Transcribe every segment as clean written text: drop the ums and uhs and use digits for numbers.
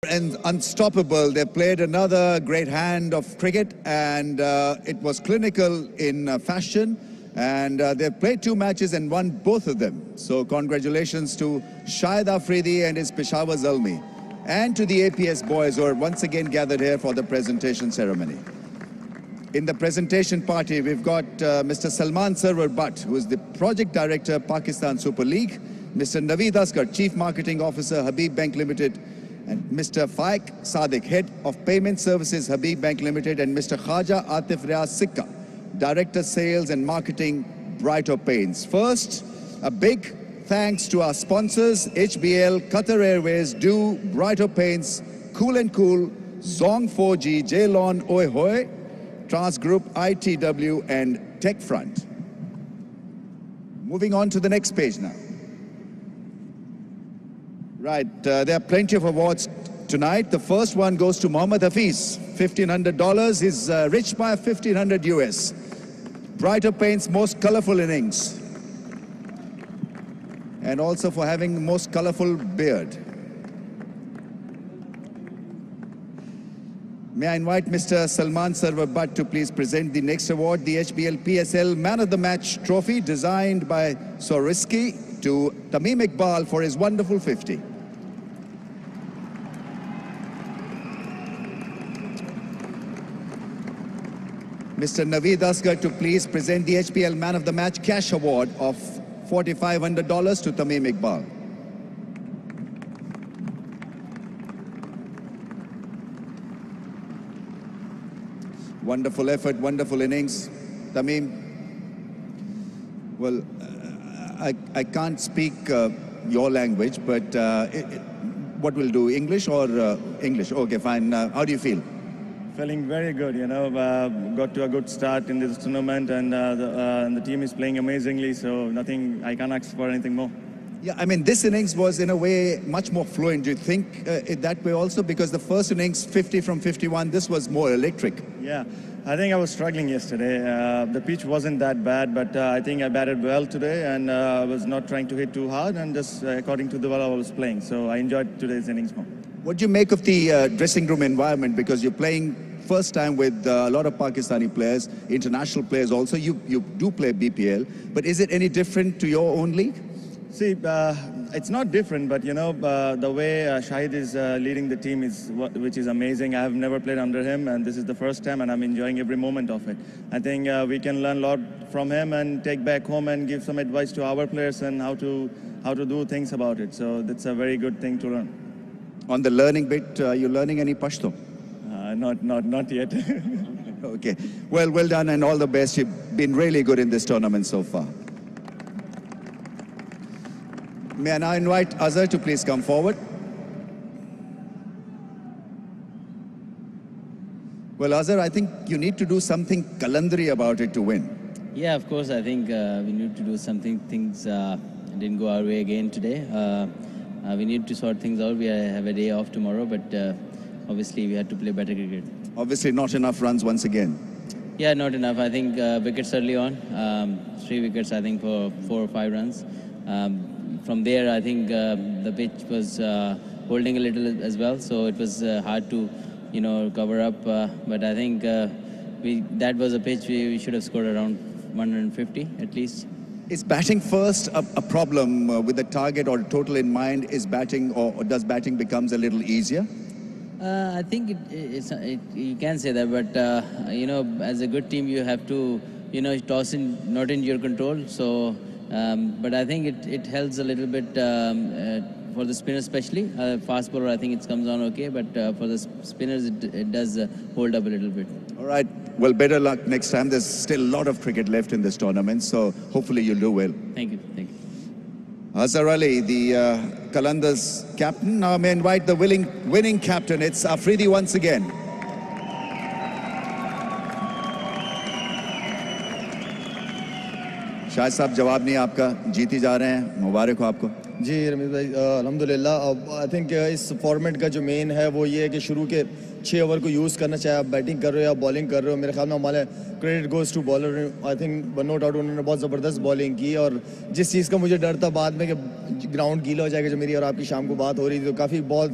And unstoppable. They played another great hand of cricket, and it was clinical in fashion, and they played 2 matches and won both of them. So congratulations to Shahid Afridi and his Peshawar Zalmi, and to the APS boys who are once again gathered here for the presentation ceremony. In the presentation party, we've got Mr. Salman Sarwar Butt, who is the Project Director, Pakistan Super League, Mr. Naveed Asghar, Chief Marketing Officer, Habib Bank Limited, and Mr. Faik Sadiq, Head of Payment Services, Habib Bank Limited, and Mr. Khaja Atif Riaz Sikka, Director Sales and Marketing, Brighter Paints. First, a big thanks to our sponsors, HBL, Qatar Airways, Do, Brighter Paints, Cool & Cool, Zong 4G, Jaylon, Oi Hoi, Trans Group, ITW, and TechFront. Moving on to the next page now. Right, there are plenty of awards tonight. The first one goes to Mohammad Hafiz, $1,500. He's rich by $1,500 US. Brighter Paints most colorful innings. And also for having the most colorful beard. May I invite Mr. Salman Sarwar Butt to please present the next award, the HBL PSL Man of the Match trophy, designed by Swarovski, to Tamim Iqbal for his wonderful 50. Mr. Naveed Asghar to please present the HBL Man of the Match cash award of $4,500 to Tamim Iqbal. Wonderful effort, wonderful innings. Tamim, well, I can't speak your language, but what we'll do, English or English? Okay, fine. How do you feel? Feeling very good, you know. Got to a good start in this tournament, and the team is playing amazingly, so nothing, I can't ask for anything more. Yeah, I mean, this innings was in a way much more fluent. Do you think it that way also? Because the first innings, 50 from 51, this was more electric. Yeah, I think I was struggling yesterday. The pitch wasn't that bad, but I think I batted well today, and I was not trying to hit too hard, and just according to the way I was playing. So I enjoyed today's innings more. What do you make of the dressing room environment? Because you're playing first time with a lot of Pakistani players, international players also. You do play BPL, but is it any different to your own league? See, it's not different, but you know, the way Shahid is leading the team is which is amazing. I have never played under him, and this is the first time, and I'm enjoying every moment of it. I think we can learn a lot from him and take back home and give some advice to our players and how to do things about it. So that's a very good thing to learn. On the learning bit, are you learning any Pashto? Not yet. Okay. Well done and all the best. You've been really good in this tournament so far. May I now invite Azhar to please come forward. Well, Azhar, I think you need to do something Kalandri about it to win. Yeah, of course. I think we need to do something. Things didn't go our way again today. We need to sort things out. We have a day off tomorrow, but obviously we had to play better cricket. Obviously not enough runs once again. Yeah, not enough. I think wickets early on. 3 wickets, I think, for 4 or 5 runs. From there, I think the pitch was holding a little as well, so it was hard to, cover up. But I think that was a pitch we should have scored around 150 at least. Is batting first a problem with the target or total in mind? Is batting or does batting becomes a little easier? I think you can say that, but as a good team, you have to toss in not in your control. So. But I think it helps a little bit for the spinner especially. Fast bowler, I think it comes on okay, but for the spinners, it does hold up a little bit. All right. Well, better luck next time. There's still a lot of cricket left in this tournament, so hopefully you'll do well. Thank you. Azhar Ali, the Qalandars captain. Now I may invite the winning captain. It's Afridi once again. शायद साहब जवाब नहीं आपका, जीत ही जा रहे हैं, मुबारक हो आपको। जी रमीज भाई, अल्हम्दुलिल्लाह। अब आई थिंक इस फॉर्मेट का जो मेन है वो ये है कि शुरू के 6 ओवर को यूज़ करना, चाहे आप बैटिंग कर रहे हो या बॉलिंग कर रहे हो। मेरे ख्याल में हमारे credit goes to bowler. I think no doubt उन्होंने बहुत ज़बरदस्त बॉलिंग की, और जिस चीज़ का मुझे डर था बाद में कि ग्राउंड गीला हो जाएगा, जो मेरी और आपकी शाम को बात हो रही थी, तो काफ़ी बहुत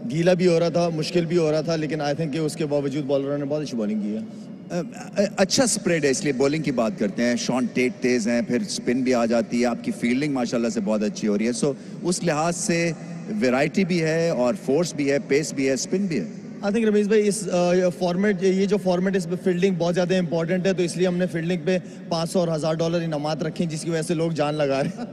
गीला भी हो रहा था, मुश्किल भी हो रहा था, लेकिन आई थिंक कि उसके बावजूद बॉलरों ने बहुत अच्छी बॉलिंग की है। अच्छा स्प्रेड है, इसलिए बॉलिंग की बात करते हैं। शॉन टेट तेज़ हैं, फिर स्पिन भी आ जाती है, आपकी फील्डिंग माशाल्लाह से बहुत अच्छी हो रही है। सो उस लिहाज से वैरायटी भी है और फोर्स भी है, पेस भी है, स्पिन भी है। आई थिंक रमीज भाई इस फॉर्मेट, ये जो फॉर्मेट इस पे फील्डिंग बहुत ज़्यादा इंपॉर्टेंट है, तो इसलिए हमने फील्डिंग पे $500 और $1000 इनामात रखे हैं, जिसकी वजह से लोग जान लगा रहे हैं।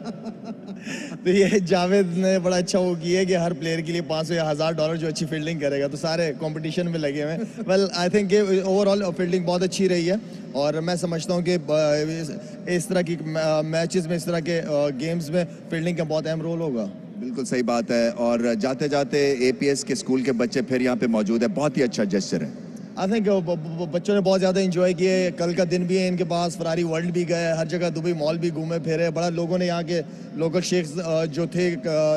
तो ये जावेद ने बड़ा अच्छा वो किया है कि हर प्लेयर के लिए $500 या $1000 जो अच्छी फील्डिंग करेगा, तो सारे कंपटीशन में लगे हुए हैं। Well I think overall fielding बहुत अच्छी रही है, और मैं समझता हूँ कि इस तरह की मैचेस में, इस तरह के गेम्स में फील्डिंग का बहुत अहम रोल होगा। बिल्कुल सही बात है। और जाते जाते एपीएस के स्कूल के बच्चे फिर यहाँ पे मौजूद है, बहुत ही अच्छा जेस्चर है। आई थिंक बच्चों ने बहुत ज़्यादा इंजॉय किए। कल का दिन भी है इनके पास, फरारी वर्ल्ड भी गए, हर जगह दुबई मॉल भी घूमे फिरे। बड़ा लोगों ने, यहाँ के लोकल शेख्स जो थे,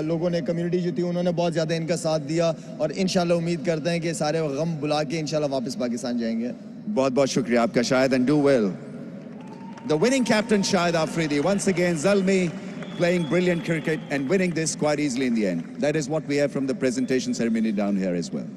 लोगों ने, कम्युनिटी जो थी, उन्होंने बहुत ज़्यादा इनका साथ दिया, और इंशाल्लाह उम्मीद करते हैं कि सारे गम बुला के इंशाल्लाह वापस पाकिस्तान जाएंगे। बहुत बहुत शुक्रिया आपका Shahid, and do well. The winning captain Shahid Afridi, once again Zalmi playing brilliant cricket and winning this quite easily in the end. That is what we have from the presentation ceremony down here as well.